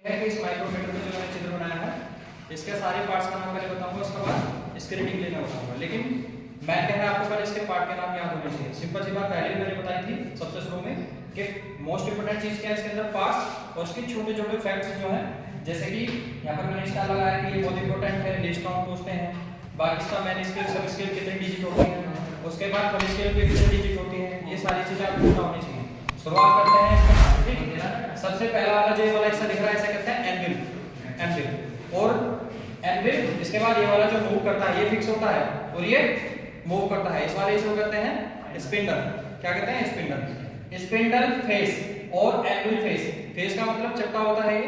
है कि इस माइक्रोमीटर में जो मैंने चित्र बनाया है इसके सारे पार्ट्स का नाम पहले बताऊंगा, उसके बाद इसके रीडिंग लेना बताऊंगा। लेकिन मैं कह रहा आपको पहले इसके पार्ट के नाम याद होने चाहिए। सिंपल सी बात पहले भी मैंने बताई थी सबसे शुरू में कि मोस्ट इंपोर्टेंट चीज क्या है इसके अंदर पार्ट्स और उसके छोटे छोटे फैक्ट्स जो है, जैसे कि यहाँ पर मैंने स्टार लगाया कि ये बहुत इंपॉर्टेंट है, लिस्ट काउंट पूछते हैं। बाकी इसका मैन स्केल सब स्केल कितने डिजिट होते हैं, उसके बाद फुल स्केल पे कितने डिजिट होते हैं, ये सारी चीजें आपको पता होनी चाहिए। शुरुआत करते हैं, ठीक है। सबसे पहला वाला जो ये वाला हिस्सा दिख रहा है इसे कहते हैं एनविल। एनविल और एनविल, इसके बाद ये वाला जो मूव करता है ये फिक्स होता है और ये मूव करता है, इस वाले इसको कहते हैं स्पिंडल। क्या कहते हैं? स्पिंडल। स्पिंडल फेस और एनविल फेस। फेस का मतलब चपटा होता है,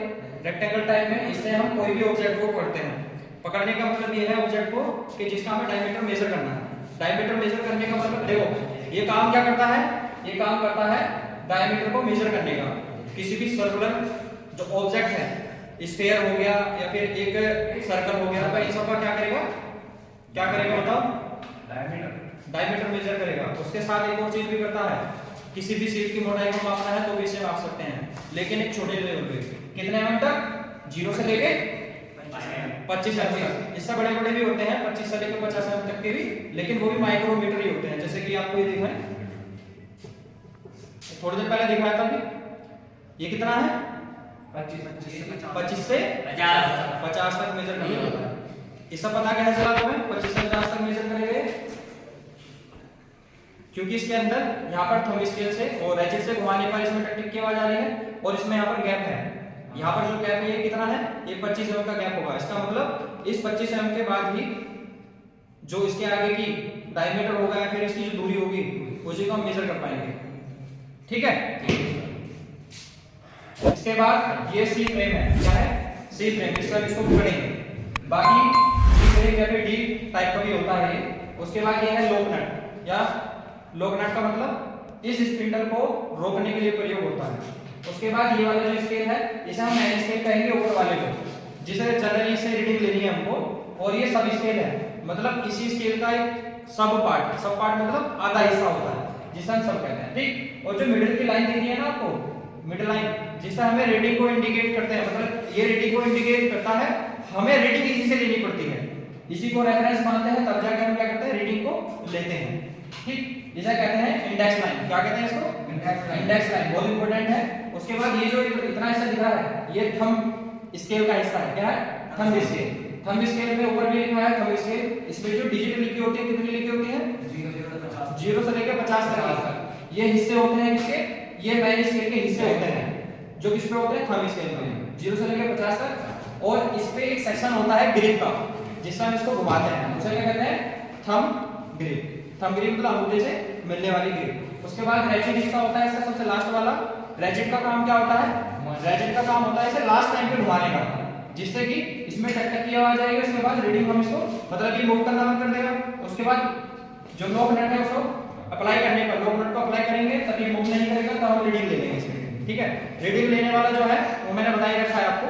रेक्टेंगल टाइप में, इससे हम कोई भी ऑब्जेक्ट को पकड़ते हैं। पकड़ने का मतलब ये है ऑब्जेक्ट को कि जिसका हमें डायमीटर मेजर करना है। डायमीटर मेजर करने का मतलब देखो ये काम क्या करता है, ये काम करता है डायमीटर को मेजर करने का। किसी भी सर्कुलर जो ऑब्जेक्ट है, स्फीयर हो गया या फिर एक सर्कल हो गया, तो इन सब का क्या करेगा, क्या करेगा बताओ? डायमीटर मेजर करेगा। उसके साथ एक और चीज भी करता है, किसी भी शीट की मोटाई को मापना है तो भी इसे माप सकते हैं, लेकिन एक छोटे लेवल पे। कितने एमएम तक? 0 से लेके 25 एमएम तक। इससे बड़े बड़े भी होते हैं 25 से लेके 50 एमएम तक के भी, लेकिन वो भी माइक्रोमीटर ही होते हैं। जैसे कि आपको ये दिखा है, थोड़ी देर पहले दिखाया था कि ये कितना है 25 से 50 तक मेजर करना होता है। इसका पता कैसे चला तुम्हें 25 से 50 तक मेजर करेंगे? क्योंकि इसके अंदर यहाँ पर थंब स्केल से और रेजिट से घुमाने पर इसमें टिक टिक की आवाज आ रही है और इसमें यहाँ पर गैप है। यहाँ पर जो गैप है ये कितना है? ये 25 एमएम का गैप होगा। इसका मतलब इस 25 एमएम के बाद ही जो इसके आगे की डायमीटर होगा या फिर इसकी जो दूरी होगी उसी को हम मेजर कर पाएंगे, ठीक है। इसके बाद ये सी फ्रेम है, क्या है? सी फ्रेम। इसको पकड़ेंगे। बाकी सी फ्रेम या फिर डी टाइप का भी होता है ये। उसके बाद ये है लॉक नट, या लॉक नट का मतलब इस स्पिंडल को रोकने के लिए प्रयोग होता है। उसके बाद ये वाला जो स्केल है इसे हम मैन स्केल कहेंगे ऊपर वाले को, जिसे जनरली से रीडिंग लेनी है हमको। और ये सब स्केल है, मतलब इसी स्केल का एक सब पार्ट मतलब आधा हिस्सा होता है जिसे हम सब कहते हैं, ठीक। और जो मिडिल की लाइन देनी है ना आपको, मिडिल लाइन, जिससे हमें रीडिंग को इंडिकेट करते हैं, मतलब ये रीडिंग को इंडिकेट करता है, हमें रीडिंग इसी से लेनी पड़ती है, इसी को रेफरेंस मानते हैं, तब जाके हम क्या करते हैं, रीडिंग को लेते हैं, ठीक। इसे कहते हैं इंडेक्स लाइन। क्या कहते हैं इसको? Index line. बहुत इंपॉर्टेंट है। उसके बाद ये जो इतना हिस्सा दिख रहा है ये थंब स्केल का हिस्सा है। क्या है? Thumb scale. थंब स्केल में ऊपर भी लिखा है थंब स्केल। इसमें जो डिजिट लिखी होती है कितनी लिखी होती है? 0 से लेकर 50 तक। ये हिस्से होते हैं किसके? ये मैन स्केल के हिस्से होते हैं जो किस पे होते हैं? थंब स्केल पे, 0 से लेकर 50 तक। और इस पे एक सेक्शन होता है ग्रिप का, जिससे हम इसको घुमाते हैं, उसे क्या कहते हैं? Thumb grip. थंब ग्रिप मतलब अंगूठे से मिलने वाली ग्रिप। उसके बाद रेजिट हिस्सा होता है इसका सबसे लास्ट वाला। रेजिट का काम क्या होता है? रेजिट का काम होता है इसे लास्ट टाइम पे घुमाने का, जिससे कि इसमें टक टक की आवाज आएगी। उसके बाद रीडिंग हम इसको मतलब कि मूव करना बंद कर देगा। उसके बाद जो लॉक नट है उसको अप्लाई करने पर, लॉक नट को अप्लाई करेंगे तभी मूव नहीं करेगा, तो हम रीडिंग ले लेंगे इसमें, ठीक है। रीडिंग लेने वाला जो है वो मैंने बताई रखा है आपको।